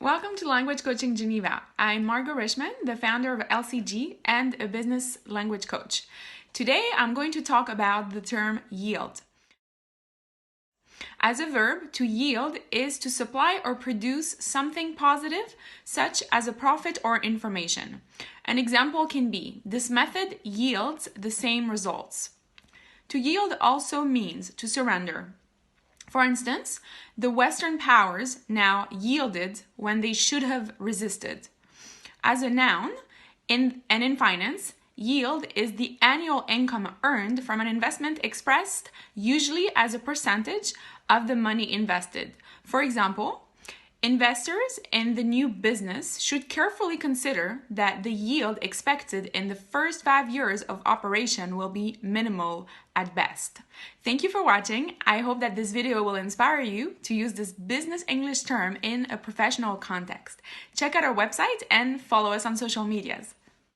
Welcome to Language Coaching Geneva. I'm Margot Rischmann, the founder of LCG and a business language coach. Today, I'm going to talk about the term yield. As a verb, to yield is to supply or produce something positive, such as a profit or information. An example can be, this method yields the same results. To yield also means to surrender. For instance, the Western powers now yielded when they should have resisted. As a noun, in finance, yield is the annual income earned from an investment expressed usually as a percentage of the money invested. For example, investors in the new business should carefully consider that the yield expected in the first 5 years of operation will be minimal at best. Thank you for watching. I hope that this video will inspire you to use this business English term in a professional context. Check out our website and follow us on social medias.